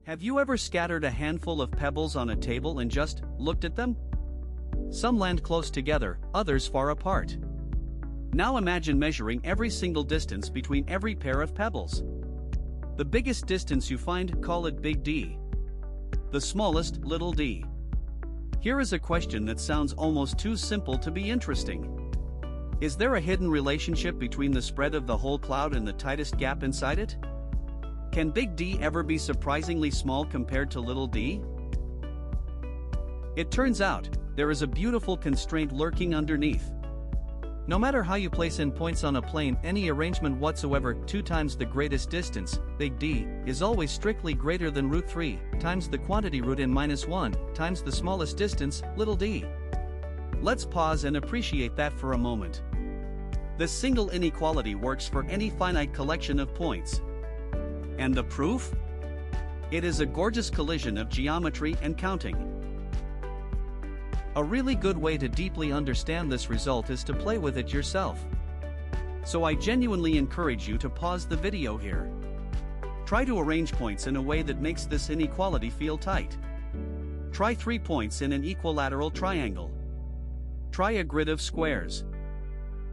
Have you ever scattered a handful of pebbles on a table and just looked at them? Some land close together, others far apart. Now imagine measuring every single distance between every pair of pebbles. The biggest distance you find, call it big D. The smallest, little d. Here is a question that sounds almost too simple to be interesting. Is there a hidden relationship between the spread of the whole cloud and the tightest gap inside it? Can big D ever be surprisingly small compared to little d? It turns out, there is a beautiful constraint lurking underneath. No matter how you place in points on a plane, any arrangement whatsoever, 2 times the greatest distance, big D, is always strictly greater than root 3, times the quantity root n minus 1, times the smallest distance, little d. Let's pause and appreciate that for a moment. This single inequality works for any finite collection of points. And the proof? It is a gorgeous collision of geometry and counting. A really good way to deeply understand this result is to play with it yourself. So I genuinely encourage you to pause the video here. Try to arrange points in a way that makes this inequality feel tight. Try 3 points in an equilateral triangle. Try a grid of squares.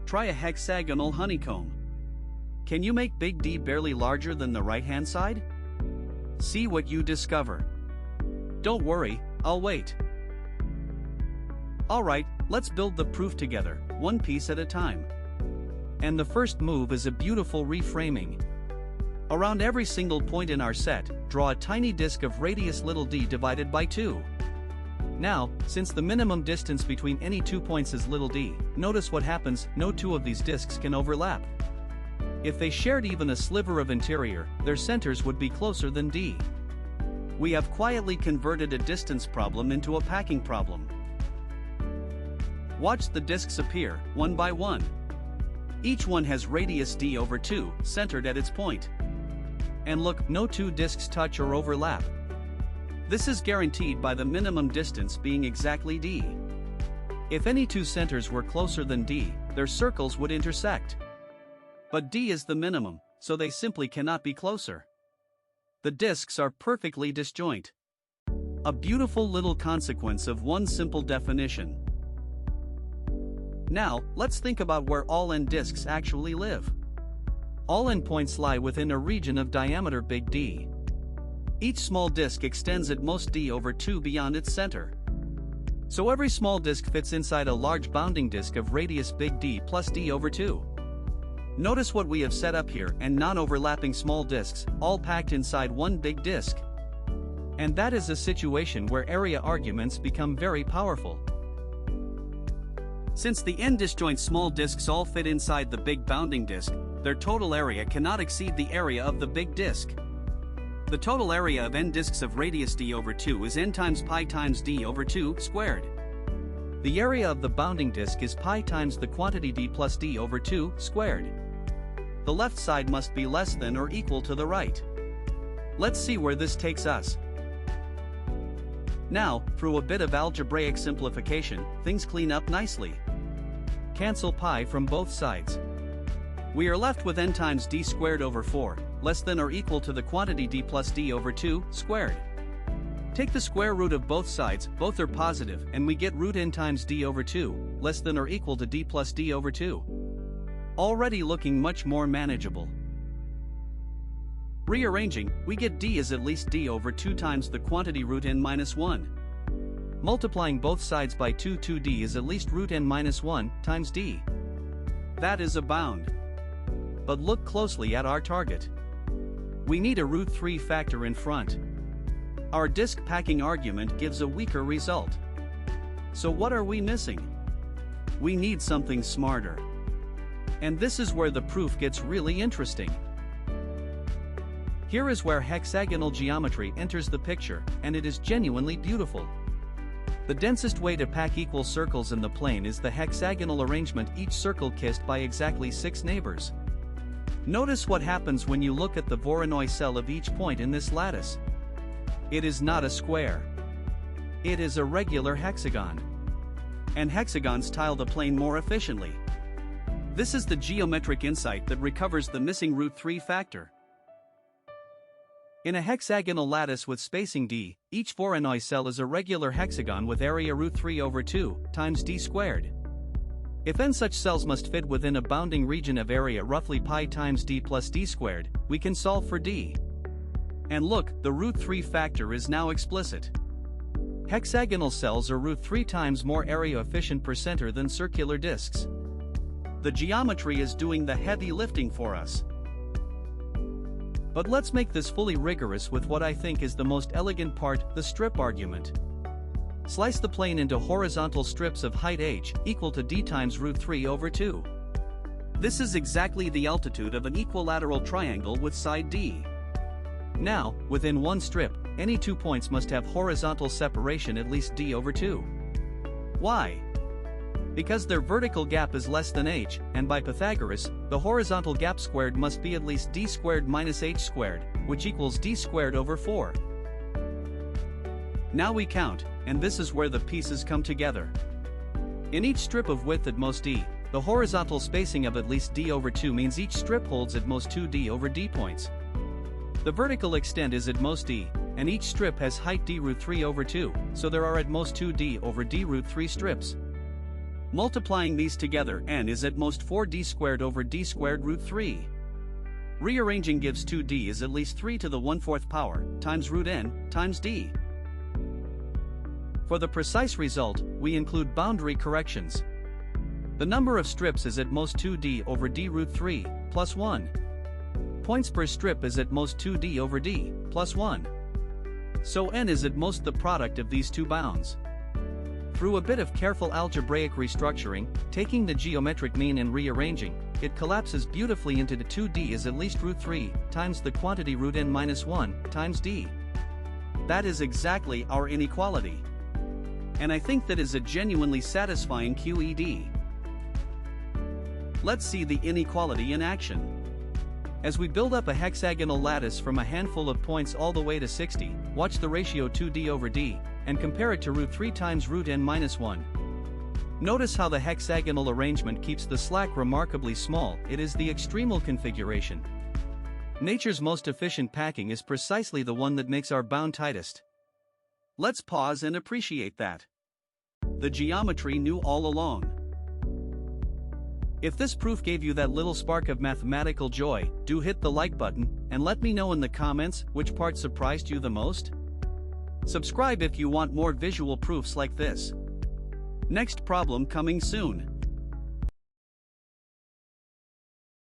Try a hexagonal honeycomb. Can you make big D barely larger than the right-hand side? See what you discover. Don't worry, I'll wait. Alright, let's build the proof together, one piece at a time. And the first move is a beautiful reframing. Around every single point in our set, draw a tiny disk of radius little d divided by 2. Now, since the minimum distance between any 2 points is little d, notice what happens, no 2 of these disks can overlap. If they shared even a sliver of interior, their centers would be closer than d. We have quietly converted a distance problem into a packing problem. Watch the disks appear, one by one. Each one has radius d over 2, centered at its point. And look, no 2 disks touch or overlap. This is guaranteed by the minimum distance being exactly d. If any 2 centers were closer than d, their circles would intersect. But d is the minimum, so they simply cannot be closer. The disks are perfectly disjoint. A beautiful little consequence of one simple definition. Now, let's think about where all n disks actually live. All n points lie within a region of diameter big D. Each small disk extends at most d over 2 beyond its center. So every small disk fits inside a large bounding disk of radius big D plus d over 2. Notice what we have set up here, and non-overlapping small disks, all packed inside one big disk. And that is a situation where area arguments become very powerful. Since the n disjoint small disks all fit inside the big bounding disk, their total area cannot exceed the area of the big disk. The total area of n disks of radius d over 2 is n times pi times d over 2 squared. The area of the bounding disk is pi times the quantity d plus d over 2 squared. The left side must be less than or equal to the right. Let's see where this takes us. Now, through a bit of algebraic simplification, things clean up nicely. Cancel pi from both sides. We are left with n times d squared over 4, less than or equal to the quantity d plus d over 2 squared. Take the square root of both sides, both are positive, and we get root n times d over 2, less than or equal to d plus d over 2. Already looking much more manageable. Rearranging, we get d is at least d over 2 times the quantity root n minus 1. Multiplying both sides by 2, 2d is at least root n minus 1 times d. That is a bound. But look closely at our target. We need a root 3 factor in front. Our disk packing argument gives a weaker result. So what are we missing? We need something smarter. And this is where the proof gets really interesting. Here is where hexagonal geometry enters the picture, and it is genuinely beautiful. The densest way to pack equal circles in the plane is the hexagonal arrangement, each circle kissed by exactly 6 neighbors. Notice what happens when you look at the Voronoi cell of each point in this lattice. It is not a square. It is a regular hexagon. And hexagons tile the plane more efficiently. This is the geometric insight that recovers the missing root 3 factor. In a hexagonal lattice with spacing d, each Voronoi cell is a regular hexagon with area √3/2 times d squared. If n such cells must fit within a bounding region of area roughly pi times d plus d squared, we can solve for d. And look, the √3 factor is now explicit. Hexagonal cells are √3 times more area efficient per center than circular disks. The geometry is doing the heavy lifting for us. But let's make this fully rigorous with what I think is the most elegant part, the strip argument. Slice the plane into horizontal strips of height h equal to d times √3/2. This is exactly the altitude of an equilateral triangle with side d. Now, within one strip, any 2 points must have horizontal separation at least d/2. Why? Because their vertical gap is less than h, and by Pythagoras, the horizontal gap squared must be at least d squared minus h squared, which equals d squared over 4. Now we count, and this is where the pieces come together. In each strip of width at most d, the horizontal spacing of at least d/2 means each strip holds at most 2d/d points. The vertical extent is at most d, and each strip has height d√3/2, so there are at most 2d/d√3 strips. Multiplying these together, n is at most 4d squared over d squared √3. Rearranging gives 2d is at least 3 to the 1/4 power, times √n, times d. For the precise result, we include boundary corrections. The number of strips is at most 2d/d√3, plus 1. Points per strip is at most 2d/d, plus 1. So n is at most the product of these two bounds. Through a bit of careful algebraic restructuring, taking the geometric mean and rearranging, it collapses beautifully into the 2d is at least √3 times the quantity √n minus 1 times d. That is exactly our inequality. And I think that is a genuinely satisfying QED. Let's see the inequality in action. As we build up a hexagonal lattice from a handful of points all the way to 60, watch the ratio 2d/d, and compare it to √3 times √n minus 1. Notice how the hexagonal arrangement keeps the slack remarkably small. It is the extremal configuration. Nature's most efficient packing is precisely the one that makes our bound tightest. Let's pause and appreciate that. The geometry knew all along. If this proof gave you that little spark of mathematical joy, do hit the like button, and let me know in the comments which part surprised you the most. Subscribe if you want more visual proofs like this. Next problem coming soon.